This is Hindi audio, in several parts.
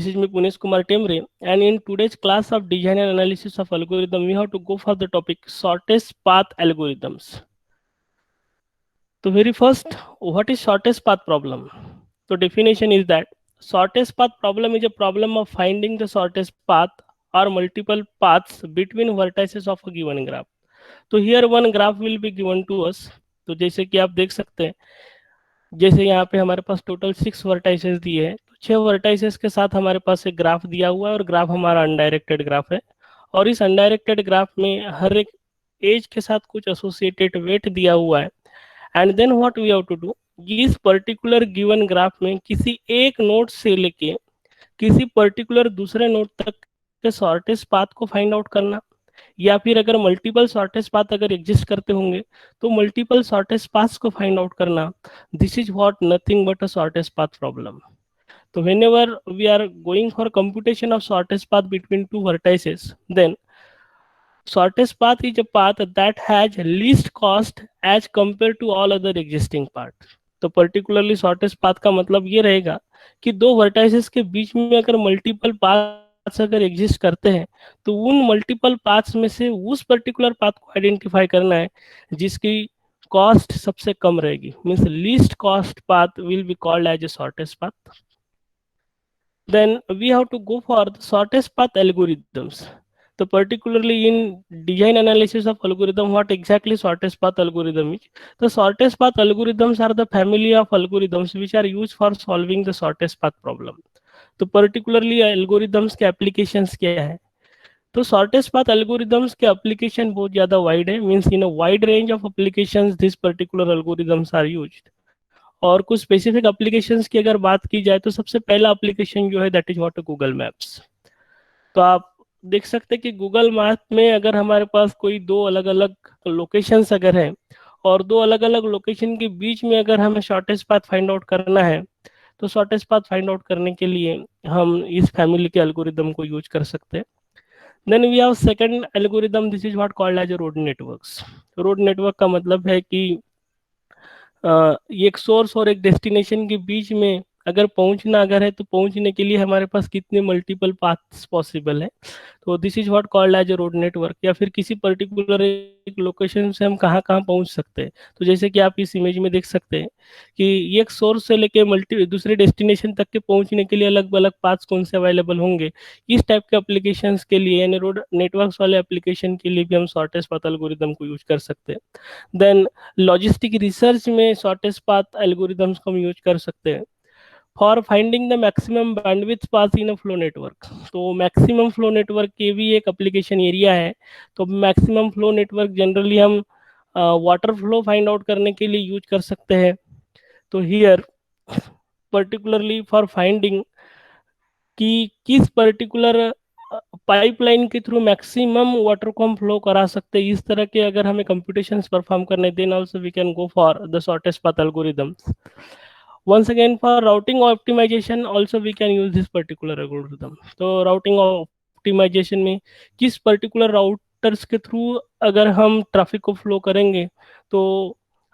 This is me Punesh Kumar Temre, and in today's class of design and analysis of algorithm, we have to go for the topic shortest path algorithms. So very first, what is shortest path problem? So definition is that shortest path problem is a problem of finding the shortest path or multiple paths between vertices of a given graph. तो here one graph will be given to us. तो जैसे कि आप देख सकते हैं, जैसे यहाँ पे हमारे पास टोटल 6 वर्टाइसेस दिए हैं, तो 6 वर्टाइसेस के साथ हमारे पास एक ग्राफ दिया हुआ है और ग्राफ हमारा अनडायरेक्टेड ग्राफ है। और इस अनडायरेक्टेड ग्राफ में हर एक एज के साथ कुछ एसोसिएटेड वेट दिया हुआ है। And then what we have to do, इस पर्टिकुलर गिवन ग्राफ में किसी एक नोड से लेके किसी पर्टिकुलर दूसरे नोड तक के शॉर्टेस्ट पाथ को फाइंड आउट करना, या फिर अगर मल्टीपल शॉर्टेस्ट पाथ अगर एग्जिस्ट करते होंगे तो मल्टीपल शॉर्टेस्ट पाथ्स को फाइंड आउट करना। This is what nothing but a shortest path problem. तो whenever we are going for computation of shortest path between two vertices, then shortest path is a path that has least cost as compared to all other existing path। तो particularly shortest path का मतलब ये रहेगा कि दो vertices के बीच में अगर multiple paths अगर exist करते हैं तो उन multiple paths में से उस particular path को identify करना है जिसकी cost सबसे कम रहेगी, means least cost path will be called as a shortest path। Then we have to go for the shortest path algorithms. So particularly in design analysis of algorithm, what exactly shortest path algorithm is? The shortest path algorithms are the family of algorithms which are used for solving the shortest path problem. तो particularly algorithms के applications क्या है? तो shortest path algorithms के application बहुत ज़्यादा wide है, means in a wide range of applications this particular algorithms are used। और कुछ स्पेसिफिक एप्लीकेशंस की अगर बात की जाए तो सबसे पहला एप्लीकेशन जो है that is what Google maps. तो आप देख सकते हैं कि गूगल मैप में अगर हमारे पास कोई दो अलग अलग लोकेशंस अगर हैं और दो अलग अलग लोकेशन के बीच में अगर हमें शॉर्टेस्ट पाथ फाइंड आउट करना है तो शॉर्टेस्ट पाथ फाइंड आउट करने के लिए हम इस फैमिली के एल्गोरिदम को यूज कर सकते हैं। Then we have second algorithm, this is what called as road networks. Road network का मतलब है कि एक सोर्स और एक डेस्टिनेशन के बीच में अगर पहुंचना अगर है तो पहुंचने के लिए हमारे पास कितने मल्टीपल पाथ्स पॉसिबल है। तो this is what called as a road network. या फिर किसी पर्टिकुलर एक लोकेशन से हम कहाँ कहाँ पहुंच सकते हैं। तो जैसे कि आप इस इमेज में देख सकते हैं कि एक सोर्स से लेके दूसरे डेस्टिनेशन तक के पहुंचने के लिए अलग अलग पाथ्स कौन से अवेलेबल होंगे। इस टाइप के एप्लीकेशंस के लिए यानी रोड नेटवर्क्स वाले एप्लीकेशन के लिए भी हम शॉर्टेस्ट पाथ एल्गोरिदम को यूज कर सकते हैं। देन लॉजिस्टिक रिसर्च में शॉर्टेस्ट पाथ एल्गोरिदम्स को हम यूज कर सकते हैं for finding the maximum bandwidth path in a flow network. तो मैक्सिमम फ्लो नेटवर्क के भी एक एप्लीकेशन एरिया है। तो मैक्सिमम फ्लो नेटवर्क जनरली हम वाटर फ्लो फाइंड आउट करने के लिए यूज कर सकते हैं। तो हियर पर्टिकुलरली फॉर फाइंडिंग कि किस पर्टिकुलर पाइपलाइन के थ्रू मैक्सिमम वाटर को हम फ्लो करा सकते हैं, इस तरह के अगर हमें कंप्यूटेशंस परफॉर्म करने then also we can go for the shortest path algorithms. once again for routing optimization also we can use this particular algorithm। तो routing optimization में किस particular routers के थ्रू अगर हम ट्रैफिक को फ्लो करेंगे तो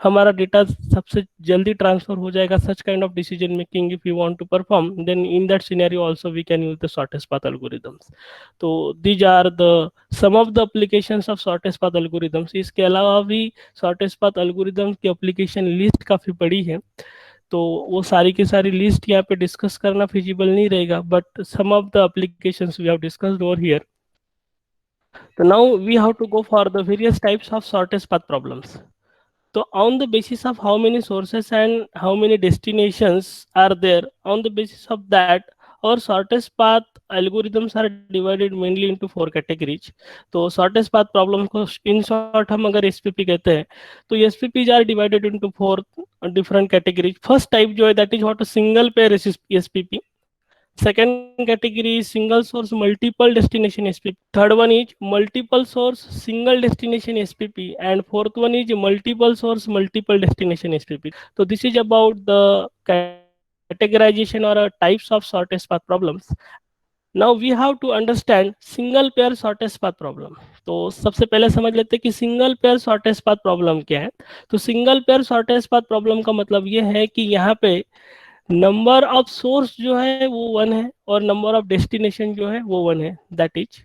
हमारा डेटा सबसे जल्दी ट्रांसफर हो जाएगा। Such kind of decision making if you want to perform then in that scenario also we can use the shortest path algorithms. तो these are the some of the applications of shortest path algorithms. इसके अलावा भी शॉर्टेस्ट पाथ एल्गोरिदम्स की एप्लीकेशन लिस्ट काफ़ी बड़ी है, तो वो सारी की सारी लिस्ट यहाँ पे डिस्कस करना फिजिबल नहीं रहेगा, but some of the applications we have discussed over here. तो now we have to go for the various types of shortest path problems. So on the basis of how many sources and how many destinations are there, on the basis of that our shortest path algorithms are divided mainly into 4 categories। तो shortest path problem को in short हम अगर SPP कहते हैं तो SPPs are divided into 4 different categories। First type जो है that is what a single pair SPP। Second category is single source multiple destination SPP। Third one is multiple source single destination SPP, and fourth one is multiple source multiple destination SPP। So this is about the categorization or types of shortest path problems। Now we have to understand single pair shortest path problem। तो सबसे पहले समझ लेते हैं कि single pair shortest path problem क्या है। तो single pair shortest path problem का मतलब ये है कि यहाँ पे नंबर ऑफ सोर्स जो है वो 1 है और नंबर ऑफ डेस्टिनेशन जो है वो 1 है, that is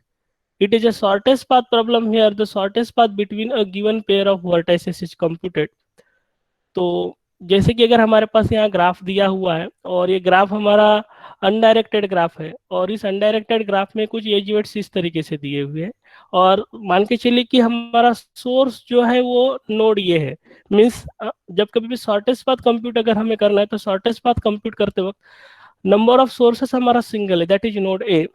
it is a shortest path problem. Here the shortest path between a given pair of vertices is computed. तो जैसे कि अगर हमारे पास यहाँ ग्राफ दिया हुआ है और ये ग्राफ हमारा अनडायरेक्टेड ग्राफ है और इस अनडायरेक्टेड ग्राफ में कुछ एज वेट्स इस तरीके से दिए हुए हैं और मान के चलिए कि हमारा सोर्स जो है वो नोड ये है। मीन्स जब कभी भी शॉर्टेस्ट पाथ कंप्यूट अगर हमें करना है तो शॉर्टेस्ट पाथ कंप्यूट करते वक्त नंबर ऑफ सोर्सेस हमारा सिंगल है, दैट इज नोड ए।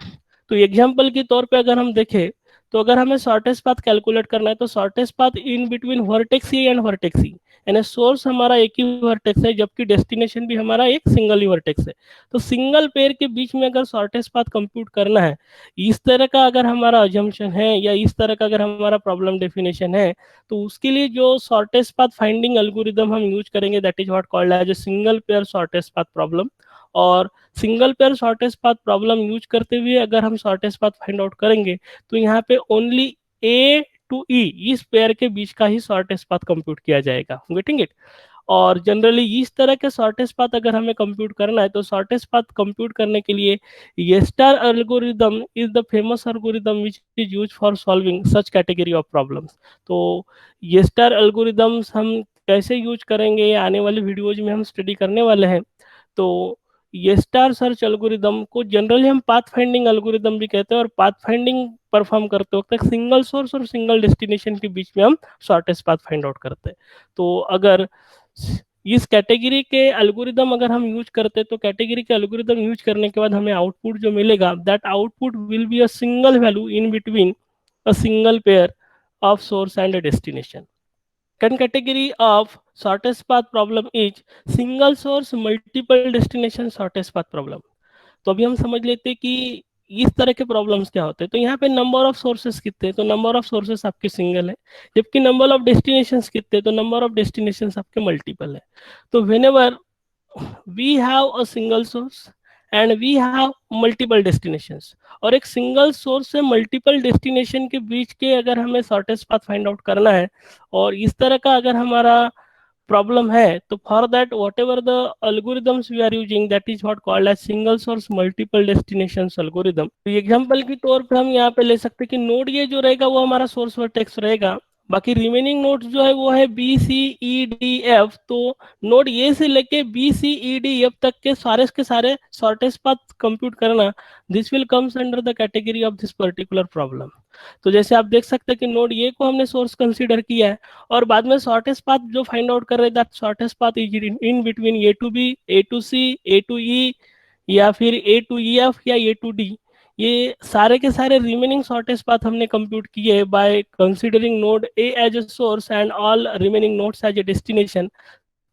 तो एग्जाम्पल के तौर पे अगर हम देखें तो अगर हमें शॉर्टेस्ट पाथ कैलकुलेट करना है तो shortest path in between vertex A and vertex E, यानी सोर्स हमारा एक ही वर्टेक्स है जबकि डेस्टिनेशन भी हमारा एक सिंगल ही वर्टेक्स है। तो सिंगल पेयर के बीच में अगर शॉर्टेस्ट पाथ कंप्यूट करना है, इस तरह का अगर हमारा अजम्पशन है या इस तरह का अगर हमारा प्रॉब्लम डेफिनेशन है, तो उसके लिए जो शॉर्टेस्ट पाथ फाइंडिंग एल्गोरिदम हम यूज करेंगे that is what called as a single pair shortest path problem. और single pair shortest path problem use करते हुए अगर हम शॉर्टेस्ट पाथ फाइंड आउट करेंगे तो यहाँ पे ओनली ए टू ई इस पेयर के बीच का ही शॉर्टेस्ट पाथ कंप्यूट किया जाएगा, गेटिंग इट। और जनरली इस तरह के शॉर्टेस्ट पाथ अगर हमें कंप्यूट करना है तो शॉर्टेस्ट पाथ कंप्यूट करने के लिए ये star algorithm is the famous algorithm which is use for solving such category of problems. तो ये स्टार एल्गोरिदम्स हम कैसे यूज करेंगे ये आने वाले वीडियोज में हम स्टडी करने वाले हैं। तो ये स्टार सर्च एल्गोरिदम को जनरली हम पाथ फाइंडिंग एल्गोरिदम भी कहते हैं और पाथ फाइंडिंग परफॉर्म करते वक्त एक सिंगल सोर्स और सिंगल डेस्टिनेशन के बीच में हम शॉर्टेस्ट पाथ फाइंड आउट करते हैं। तो अगर इस कैटेगरी के एल्गोरिदम अगर हम यूज करते हैं तो कैटेगरी के एल्गोरिदम यूज करने के बाद हमें आउटपुट जो मिलेगा that output will be a single value in between a single pair of source and a destination. Second category of shortest path problem is single source multiple destination shortest path problem. तो अभी हम समझ लेते हैं कि इस तरह के प्रॉब्लम्स क्या होते हैं। तो यहाँ पे नंबर ऑफ सोर्सेस कितने हैं, तो नंबर ऑफ सोर्सेस आपके सिंगल है, जबकि नंबर ऑफ डेस्टिनेशंस कितने हैं, तो नंबर ऑफ डेस्टिनेशंस आपके मल्टीपल है। तो whenever we have a single source and we have multiple destinations और एक सिंगल सोर्स से मल्टीपल डेस्टिनेशन के बीच के अगर हमें शॉर्टेस्ट पाथ फाइंड आउट करना है और इस तरह का अगर हमारा प्रॉब्लम है तो for that whatever the algorithms we are using that is what called as single source multiple destination algorithm. तो एग्जांपल के तौर पे हम यहाँ पे ले सकते हैं कि नोड ये जो रहेगा वो हमारा सोर्स वर्टेक्स रहेगा, बाकी रिमेनिंग नोड्स जो है वो है B C E D F. तो नोड ए से लेके B C E D F तक के सारे शॉर्टेस्ट पाथ कंप्यूट करना this will comes under the category of this particular problem. तो जैसे आप देख सकते हैं कि नोड ए को हमने सोर्स कंसीडर किया है और बाद में शॉर्टेस्ट पाथ जो फाइंड आउट कर रहे हैं that shortest path is in between A to B, A to C, A to E या फिर ए टू ई एफ या ए टू डी। ये सारे के सारे रिमेनिंग शॉर्टेस्ट पाथ हमने कंप्यूट किए by considering node A as a source and all remaining nodes as a destination.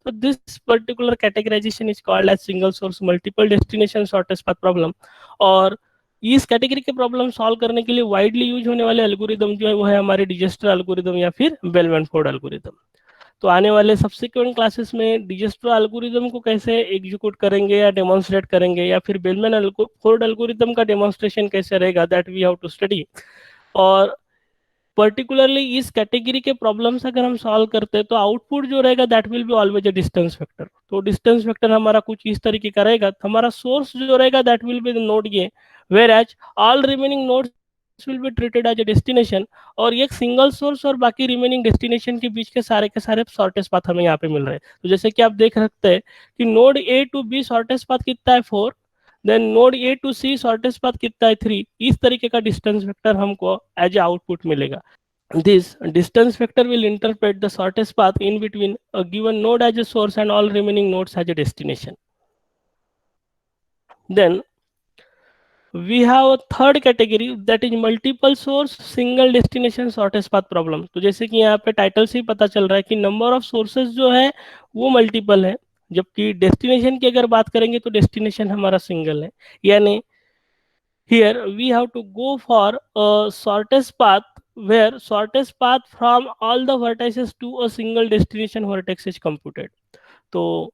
तो this particular categorization is called as single source multiple destination shortest path problem. और इस कैटेगरी के प्रॉब्लम सॉल्व करने के लिए वाइडली यूज होने वाले एल्गोरिदम जो है वो है हमारे डिजस्टर एल्गोरिदम या फिर बेलमैन फोर्ड एल्गोरिदम। तो आने वाले सब्सिक्वेंट क्लासेस में डिजस्टर एल्गोरिदम को कैसे एग्जीक्यूट करेंगे या डेमोन्स्ट्रेट करेंगे या फिर बेलमैन फोर्ड एल्गोरिदम का डेमोन्स्ट्रेशन कैसे रहेगा that we have to study. और पर्टिकुलरली इस कैटेगरी के प्रॉब्लम्स अगर हम सॉल्व करते हैं तो आउटपुट जो रहेगा that will be always a distance vector. तो डिस्टेंस वेक्टर हमारा कुछ इस तरीके का रहेगा, तो हमारा सोर्स जो रहेगा that will be the node ये, whereas all remaining nodes will be treated as a destination. और ये एक सिंगल सोर्स और बाकी रिमेनिंग डेस्टिनेशन के बीच के सारे शॉर्टेस्ट पाथ हमें यहाँ पे मिल रहे हैं। तो जैसे कि आप देख सकते हैं कि node A to B shortest path कितना है 4, then node A to C shortest path कितना है 3। इस तरीके का डिस्टेंस वेक्टर हमको एज ए आउटपुट मिलेगा। This distance vector will interpret the shortest path in between a given node as a source and all remaining nodes as a destination. Then we have a third category that is multiple source single destination shortest path problem. तो जैसे कि यहाँ पे टाइटल से ही पता चल रहा है कि नंबर ऑफ सोर्सेज जो है वो मल्टीपल है, जबकि डेस्टिनेशन की अगर बात करेंगे तो डेस्टिनेशन हमारा सिंगल है। यानी here we have to go for a shortest path where shortest path from all the vertices to a single destination vertex is computed. तो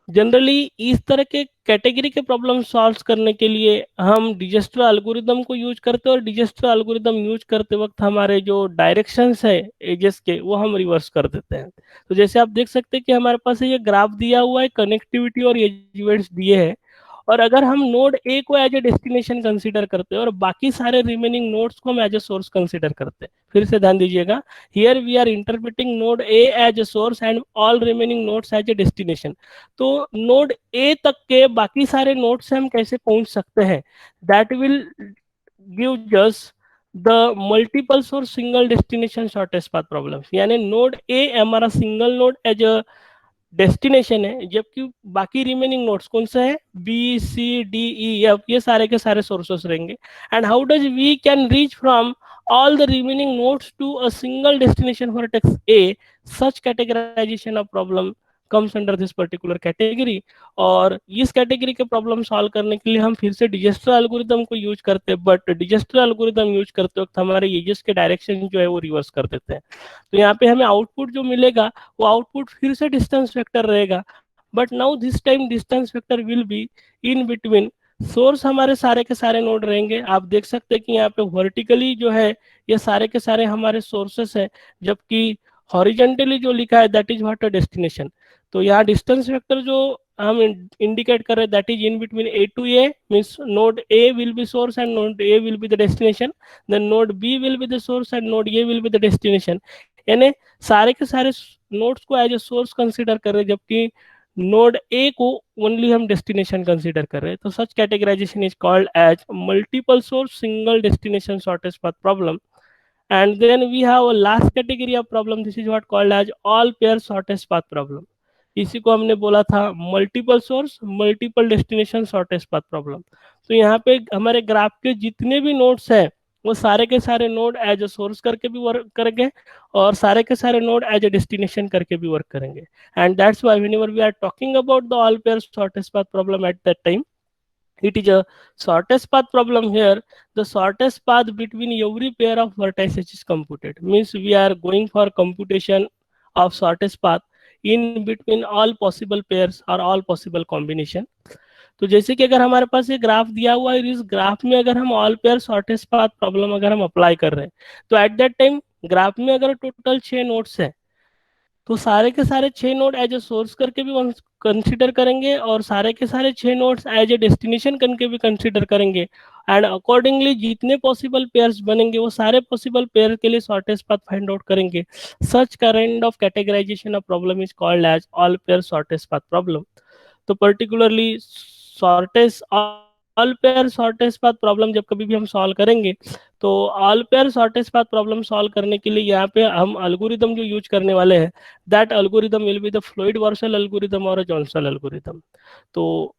जनरली इस तरह के कैटेगरी के प्रॉब्लम सॉल्व करने के लिए हम डिजस्टर एल्गोरिदम को यूज करते हैं, और डिजस्टर एल्गोरिदम यूज करते वक्त हमारे जो डायरेक्शंस है एजेस के वो हम रिवर्स कर देते हैं। तो जैसे आप देख सकते हैं कि हमारे पास ये ग्राफ दिया हुआ है, कनेक्टिविटी और एज इवेंट्स दिए हैं, और अगर हम नोड ए को एज ए डेस्टिनेशन कंसीडर करते हैं और बाकी सारे रिमेनिंग नोड्स को हम एज ए सोर्स कंसीडर करते हैं, फिर से ध्यान दीजिएगा, here we are interpreting node A as a source and all remaining nodes as a destination. तो नोड ए तक के बाकी सारे नोड से हम कैसे पहुंच सकते हैं, that will give just the multiple source single destination shortest path problem. यानी नोड ए हमारा single node as a destination है, जबकि बाकी रिमेनिंग नोड्स कौन से हैं, B C D E F, ये सारे के सारे सोर्सेस रहेंगे। And how does we can reach from all the remaining nodes to a single destination vertex A, such categorization of problem comes under this particular category। और इस कैटेगरी के प्रॉब्लम सॉल्व करने के लिए हम फिर से डिजस्टर एल्गोरिदम को यूज करते हैं, बट डिजस्टर एल्गोरिदम यूज करते वक्त हमारे एजेस के डायरेक्शन जो है वो रिवर्स कर देते हैं। तो यहाँ पे हमें आउटपुट जो मिलेगा वो आउटपुट फिर से डिस्टेंस वेक्टर रहेगा, but now this time distance vector will be in between source. हमारे सारे के सारे नोड रहेंगे, आप देख सकते हैं कि यहाँ पे वर्टिकली जो है ये सारे के सारे हमारे सोर्सेस है, जबकि हॉरिजेंटली जो लिखा है that is what a destination. तो यहाँ डिस्टेंस वेक्टर जो हम इंडिकेट कर रहे हैं that is in between A to A, means node A will be source and node A will be the destination, then node B will be the source and node A will be the destination. यानी सारे के सारे नोड्स को एज ए सोर्स कंसिडर कर रहे हैं, जबकि नोड ए को ओनली हम डेस्टिनेशन कंसीडर कर रहे हैं। तो such categorization is called as multiple source single destination shortest path problem. And then we have a last category of problem, this is what called as all pair shortest path problem। इसी को हमने बोला था multiple source multiple destination shortest path problem. तो यहाँ पे हमारे ग्राफ के जितने भी नोड्स हैं वो सारे के सारे नोड एज ए सोर्स करके भी वर्क करेंगे, और सारे के सारे नोड एज ए डेस्टिनेशन करके भी वर्क करेंगे। And that's why whenever we are talking about the all pair shortest path problem at that time, it is a shortest path problem। Here the shortest path between every pair of vertices is computed, means we are going for computation of shortest path in between all possible pairs or all possible combination। तो जैसे कि अगर हमारे पास ये ग्राफ दिया हुआ है, इस ग्राफ में अगर हम all pair shortest path problem अगर हम अप्लाई कर रहे हैं, तो एट दैट टाइम ग्राफ में अगर टोटल 6 नोड्स है तो सारे के सारे 6 नोड एज ए सोर्स करके भी कंसिडर करेंगे, और सारे के सारे 6 नोड्स एज ए डेस्टिनेशन करके भी कंसिडर करेंगे। एंड अकॉर्डिंगली जितने पॉसिबल पेयर्स बनेंगे वो सारे पॉसिबल पेयर के लिए शॉर्टेस्ट पाथ फाइंड आउट करेंगे। Such kind of categorization of problem is called as all pair shortest path problem. तो particularly shortest all pair shortest path problem जब कभी भी हम सॉल्व करेंगे, तो all pair shortest path problem solve करने के लिए यहाँ पे हम एल्गोरिदम जो यूज करने वाले हैं that algorithm will be the Floyd Warshall algorithm और जॉनसन एल्गोरिदम। तो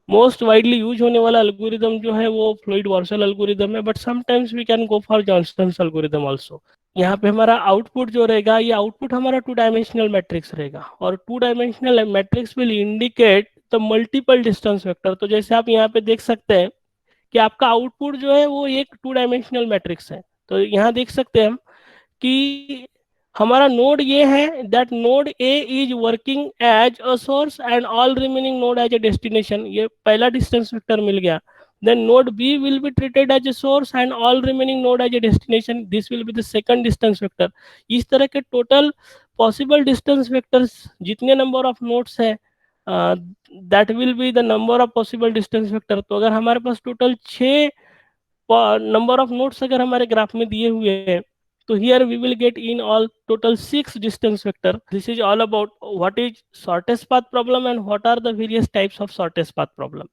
मोस्ट वाइडली यूज होने वाला एल्गोरिदम जो है वो फ्लोइड वार्सल एल्गोरिदम है, but sometimes we can go for Johnson algorithm also. यहाँ पे हमारा आउटपुट जो रहेगा, ये आउटपुट हमारा 2 डायमेंशनल मैट्रिक्स रहेगा, और 2 dimensional matrix will indicate the multiple distance vector. तो जैसे आप यहाँ पे देख सकते हैं कि आपका आउटपुट जो है वो एक 2 डायमेंशनल मैट्रिक्स है। तो यहाँ देख सकते हैं हम कि हमारा नोड ये है that node A is working as a source and all remaining node as a destination, ये पहला डिस्टेंस वेक्टर मिल गया। then node b will be treated as a source and all remaining node as a destination, this will be the second distance vector। इस तरह के टोटल पॉसिबल डिस्टेंस वेक्टर्स जितने नंबर ऑफ नोड्स है that will be the number of possible distance vector. तो अगर हमारे पास टोटल 6 नंबर ऑफ नोड्स अगर हमारे ग्राफ में दिए हुए हैं, तो here we will get in all total 6 distance vector। This is all about what is shortest path problem and what are the various types of shortest path problem।